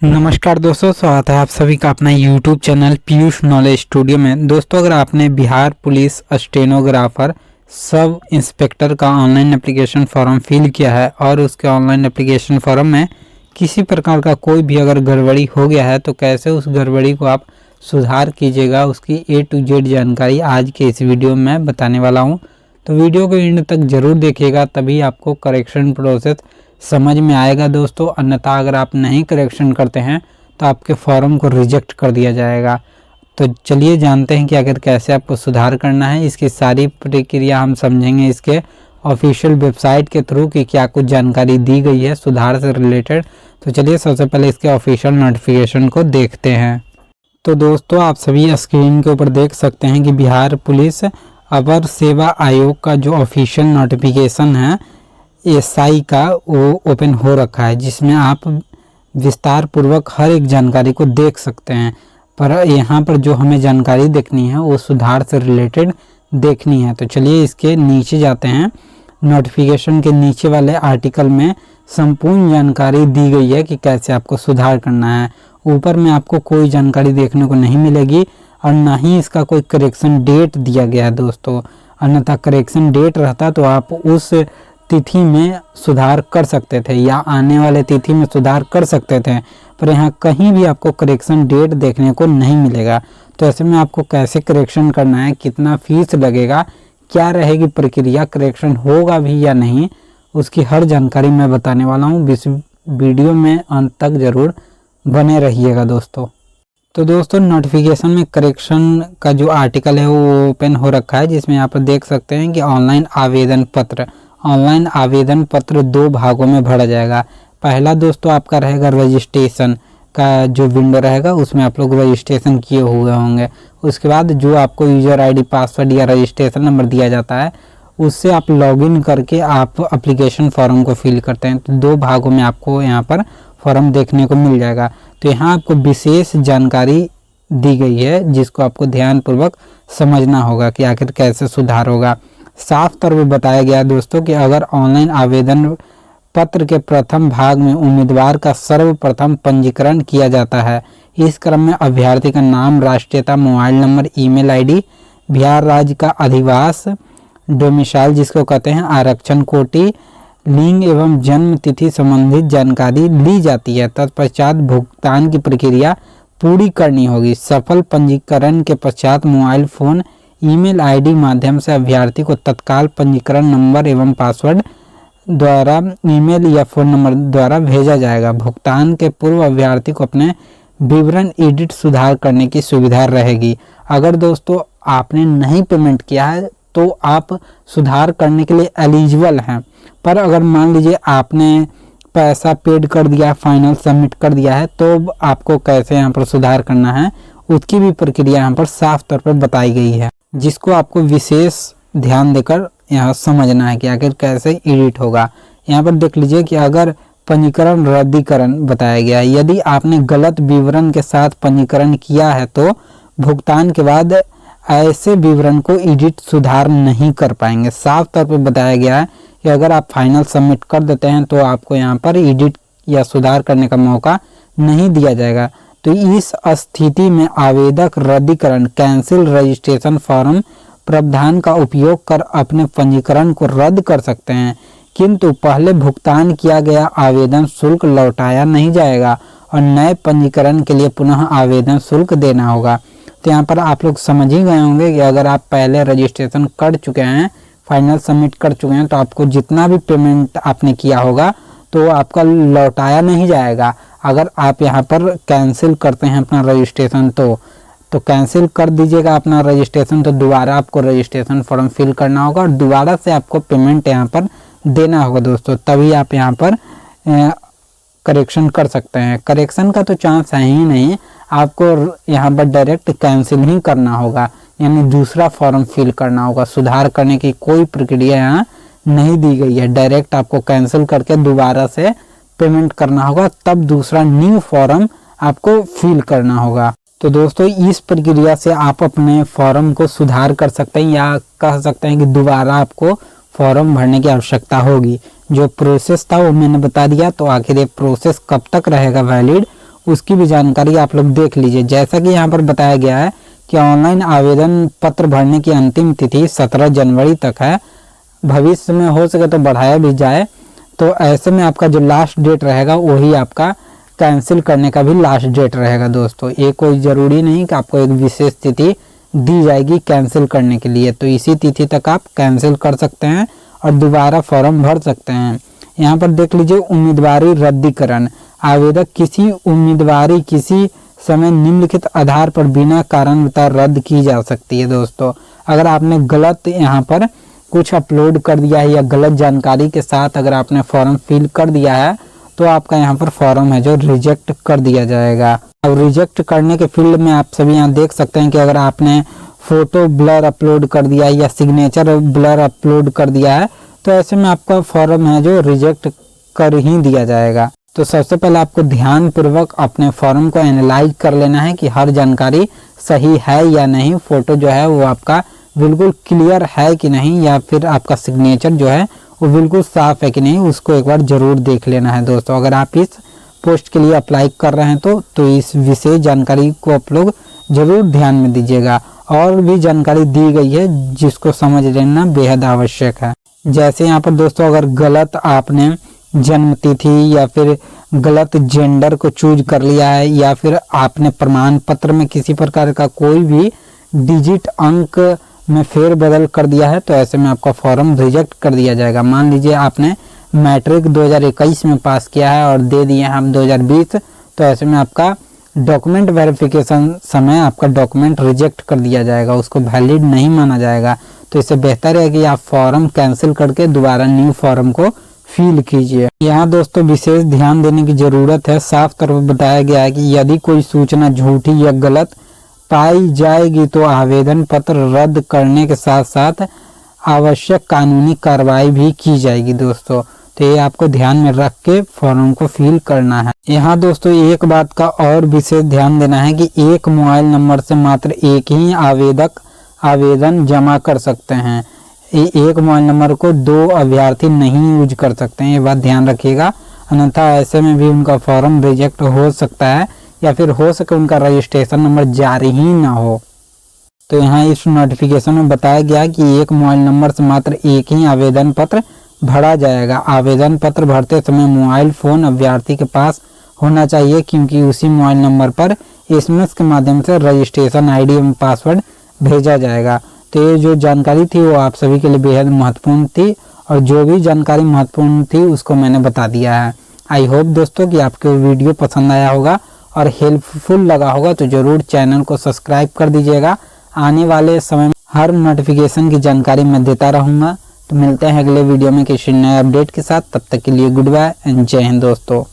नमस्कार दोस्तों, स्वागत है आप सभी का अपना YouTube channel Piyush knowledge studio में। दोस्तों, अगर आपने Bihar police stenographer sub inspector का ऑनलाइन एप्लीकेशन फॉर्म फिल किया है और उसके ऑनलाइन एप्लीकेशन फॉर्म में किसी प्रकार का कोई भी अगर गड़बड़ी हो गया है तो कैसे उस गड़बड़ी को आप सुधार कीजिएगा, उसकी A to Z जानकारी आज के इस वीडियो में मैं बताने वाला हूँ। तो वीडियो को एंड तक ज़रूर देखिएगा, तभी आपको करेक्शन प्रोसेस समझ में आएगा दोस्तों। अन्यथा अगर आप नहीं करेक्शन करते हैं तो आपके फॉर्म को रिजेक्ट कर दिया जाएगा। तो चलिए जानते हैं कि अगर कैसे आपको सुधार करना है। इसकी सारी प्रक्रिया हम समझेंगे इसके ऑफिशियल वेबसाइट के थ्रू कि क्या कुछ जानकारी दी गई है सुधार से रिलेटेड। तो चलिए सबसे पहले इसके ऑफिशियल नोटिफिकेशन को देखते हैं। तो दोस्तों, आप सभी स्क्रीन के ऊपर देख सकते हैं कि बिहार पुलिस अवर सेवा आयोग का जो ऑफिशियल नोटिफिकेशन है SI का वो ओपन हो रखा है, जिसमें आप विस्तार पूर्वक हर एक जानकारी को देख सकते हैं। पर यहाँ पर जो हमें जानकारी देखनी है वो सुधार से रिलेटेड देखनी है। तो चलिए इसके नीचे जाते हैं। नोटिफिकेशन के नीचे वाले आर्टिकल में संपूर्ण जानकारी दी गई है कि कैसे आपको सुधार करना है। ऊपर में आपको कोई जानकारी देखने को नहीं मिलेगी और ना ही इसका कोई करेक्शन डेट दिया गया है दोस्तों। अन्यथा करेक्शन डेट रहता तो आप उस तिथि में सुधार कर सकते थे या आने वाले तिथि में सुधार कर सकते थे, पर यहाँ कहीं भी आपको करेक्शन डेट देखने को नहीं मिलेगा। तो ऐसे में आपको कैसे करेक्शन करना है, कितना फीस लगेगा, क्या रहेगी प्रक्रिया, करेक्शन होगा भी या नहीं, उसकी हर जानकारी मैं बताने वाला हूँ। इस वीडियो में अंत तक ज़रूर बने रहिएगा दोस्तों। तो दोस्तों, नोटिफिकेशन में करेक्शन का जो आर्टिकल है वो ओपन हो रखा है, जिसमें यहाँ पर देख सकते हैं कि ऑनलाइन आवेदन पत्र 2 भागों में भरा जाएगा। पहला दोस्तों आपका रहेगा रजिस्ट्रेशन का जो विंडो रहेगा, उसमें आप लोग रजिस्ट्रेशन किए हुए होंगे। उसके बाद जो आपको यूज़र आईडी, पासवर्ड या रजिस्ट्रेशन नंबर दिया जाता है उससे आप लॉगिन करके आप एप्लीकेशन फॉर्म को फिल करते हैं। तो 2 भागों में आपको यहाँ पर फॉर्म देखने को मिल जाएगा। तो यहाँ आपको विशेष जानकारी दी गई है जिसको आपको ध्यानपूर्वक समझना होगा कि आखिर कैसे सुधार होगा। साफ तौर पर बताया गया दोस्तों कि अगर ऑनलाइन आवेदन पत्र के प्रथम भाग में उम्मीदवार का सर्वप्रथम पंजीकरण किया जाता है, इस क्रम में अभ्यर्थी का नाम, राष्ट्रीयता, mobile number, email ID, Bihar राज्य का अधिवास, डोमिसाइल जिसको कहते हैं, आरक्षण कोटि, लिंग एवं जन्म तिथि संबंधित जानकारी ली जाती है। तत्पश्चात भुगतान की प्रक्रिया पूरी करनी होगी। सफल पंजीकरण के पश्चात मोबाइल फोन, ईमेल आईडी माध्यम से अभ्यर्थी को तत्काल पंजीकरण नंबर एवं पासवर्ड द्वारा ईमेल या फ़ोन नंबर द्वारा भेजा जाएगा। भुगतान के पूर्व अभ्यर्थी को अपने विवरण एडिट सुधार करने की सुविधा रहेगी। अगर दोस्तों आपने नहीं पेमेंट किया है तो आप सुधार करने के लिए एलिजिबल हैं, पर अगर मान लीजिए आपने पैसा पेड कर दिया, फाइनल सबमिट कर दिया है, तो आपको कैसे यहाँ पर सुधार करना है उसकी भी प्रक्रिया यहाँ पर साफ तौर पर बताई गई है, जिसको आपको विशेष ध्यान देकर यहाँ समझना है कि आखिर कैसे एडिट होगा। यहाँ पर देख लीजिए कि अगर पंजीकरण रद्दीकरण बताया गया है, यदि आपने गलत विवरण के साथ पंजीकरण किया है तो भुगतान के बाद ऐसे विवरण को एडिट सुधार नहीं कर पाएंगे। साफ तौर पर बताया गया है कि अगर आप फाइनल सबमिट कर देते हैं तो आपको यहाँ पर एडिट या सुधार करने का मौका नहीं दिया जाएगा। तो इस स्थिति में आवेदक रद्दीकरण कैंसिल रजिस्ट्रेशन फॉर्म प्रावधान का उपयोग कर अपने पंजीकरण को रद्द कर सकते हैं, किंतु पहले भुगतान किया गया आवेदन शुल्क लौटाया नहीं जाएगा और नए पंजीकरण के लिए पुनः आवेदन शुल्क देना होगा। तो यहाँ पर आप लोग समझ ही गए होंगे कि अगर आप पहले रजिस्ट्रेशन कर चुके हैं, फाइनल सबमिट कर चुके हैं, तो आपको जितना भी पेमेंट आपने किया होगा तो आपका लौटाया नहीं जाएगा। अगर आप यहाँ पर कैंसिल करते हैं अपना रजिस्ट्रेशन तो कैंसिल कर दीजिएगा अपना रजिस्ट्रेशन, तो दोबारा आपको रजिस्ट्रेशन फॉर्म फिल करना होगा और दोबारा से आपको पेमेंट यहाँ पर देना होगा दोस्तों, तभी आप यहाँ पर करेक्शन कर सकते हैं। करेक्शन का तो चांस है ही नहीं, आपको यहाँ पर डायरेक्ट कैंसिल ही करना होगा, यानी दूसरा फॉर्म फिल करना होगा। सुधार करने की कोई प्रक्रिया यहाँ नहीं दी गई है, डायरेक्ट आपको कैंसिल करके दोबारा से पेमेंट करना होगा, तब दूसरा न्यू फॉर्म आपको फिल करना होगा। तो दोस्तों इस प्रक्रिया से आप अपने फॉर्म को सुधार कर सकते हैं या कह सकते हैं कि दोबारा आपको फॉर्म भरने की आवश्यकता होगी। जो प्रोसेस था वो मैंने बता दिया, तो आखिर ये प्रोसेस कब तक रहेगा वैलिड उसकी भी जानकारी आप लोग देख लीजिए। जैसा कि यहाँ पर बताया गया है कि ऑनलाइन आवेदन पत्र भरने की अंतिम तिथि 17 जनवरी तक है। भविष्य में हो सके तो बढ़ाया भी जाए। तो ऐसे में आपका जो लास्ट डेट रहेगा वही आपका कैंसिल करने का भी लास्ट डेट रहेगा दोस्तों। ये कोई ज़रूरी नहीं कि आपको एक विशेष तिथि दी जाएगी कैंसिल करने के लिए, तो इसी तिथि तक आप कैंसिल कर सकते हैं और दोबारा फॉर्म भर सकते हैं। यहाँ पर देख लीजिए उम्मीदवारी रद्दीकरण। आवेदक किसी उम्मीदवारी किसी समय निम्नलिखित आधार पर बिना कारण बताए रद्द की जा सकती है दोस्तों। अगर आपने गलत यहाँ पर कुछ अपलोड कर दिया है या गलत जानकारी के साथ अगर आपने फॉर्म फिल कर दिया है तो आपका यहाँ पर फॉर्म है जो रिजेक्ट कर दिया जाएगा। अब रिजेक्ट करने के फील्ड में आप सभी यहाँ देख सकते हैं कि अगर आपने फोटो ब्लर अपलोड कर दिया है या सिग्नेचर ब्लर अपलोड कर दिया है तो ऐसे में आपका फॉर्म है जो रिजेक्ट कर ही दिया जाएगा। तो सबसे पहले आपको ध्यानपूर्वक अपने फॉर्म को एनालाइज कर लेना है कि हर जानकारी सही है या नहीं, फोटो जो है वो आपका बिल्कुल क्लियर है कि नहीं, या फिर आपका सिग्नेचर जो है वो बिल्कुल साफ है कि नहीं, उसको एक बार जरूर देख लेना है दोस्तों। अगर आप इस पोस्ट के लिए अप्लाई कर रहे हैं तो इस विशेष जानकारी को आप लोग जरूर ध्यान में दीजिएगा। और भी जानकारी दी गई है जिसको समझ लेना बेहद आवश्यक है। जैसे यहाँ पर दोस्तों अगर गलत आपने जन्म तिथि या फिर गलत जेंडर को चूज कर लिया है या फिर आपने प्रमाण पत्र में किसी प्रकार का कोई भी डिजिट अंक में फेरबदल कर दिया है तो ऐसे में आपका फॉर्म रिजेक्ट कर दिया जाएगा। मान लीजिए आपने मैट्रिक 2021 में पास किया है और दे दिए हैं हम 2020, तो ऐसे में आपका डॉक्यूमेंट वेरिफिकेशन समय आपका डॉक्यूमेंट रिजेक्ट कर दिया जाएगा, उसको वैलिड नहीं माना जाएगा। तो इससे बेहतर है कि आप फॉर्म कैंसिल करके दोबारा न्यू फॉर्म को फिल कीजिए। यहाँ दोस्तों विशेष ध्यान देने की जरूरत है। साफ तौर पर बताया गया है कि यदि कोई सूचना झूठी या गलत पाई जाएगी तो आवेदन पत्र रद्द करने के साथ साथ आवश्यक कानूनी कार्रवाई भी की जाएगी दोस्तों। तो ये आपको ध्यान में रख के फॉर्म को फिल करना है। यहाँ दोस्तों एक बात का और विशेष ध्यान देना है कि एक मोबाइल नंबर से मात्र एक ही आवेदक आवेदन जमा कर सकते हैं। एक मोबाइल नंबर को 2 अभ्यर्थी नहीं यूज कर सकते हैं, ये बात ध्यान रखिएगा। अन्यथा ऐसे में भी उनका फॉर्म रिजेक्ट हो सकता है या फिर हो सके उनका रजिस्ट्रेशन नंबर जारी ही ना हो। तो यहाँ इस नोटिफिकेशन में बताया गया कि एक मोबाइल नंबर से मात्र एक ही आवेदन पत्र भरा जाएगा। आवेदन पत्र भरते समय मोबाइल फ़ोन अभ्यर्थी के पास होना चाहिए क्योंकि उसी मोबाइल नंबर पर SMS के माध्यम से रजिस्ट्रेशन ID एवं पासवर्ड भेजा जाएगा। तो ये जो जानकारी थी वो आप सभी के लिए बेहद महत्वपूर्ण थी और जो भी जानकारी महत्वपूर्ण थी उसको मैंने बता दिया है। आई होप दोस्तों कि आपको वीडियो पसंद आया होगा और हेल्पफुल लगा होगा, तो ज़रूर चैनल को सब्सक्राइब कर दीजिएगा। आने वाले समय में हर नोटिफिकेशन की जानकारी मैं देता रहूँगा। तो मिलते हैं अगले वीडियो में किसी नए अपडेट के साथ, तब तक के लिए गुड बाय एंड जय हिंद दोस्तों।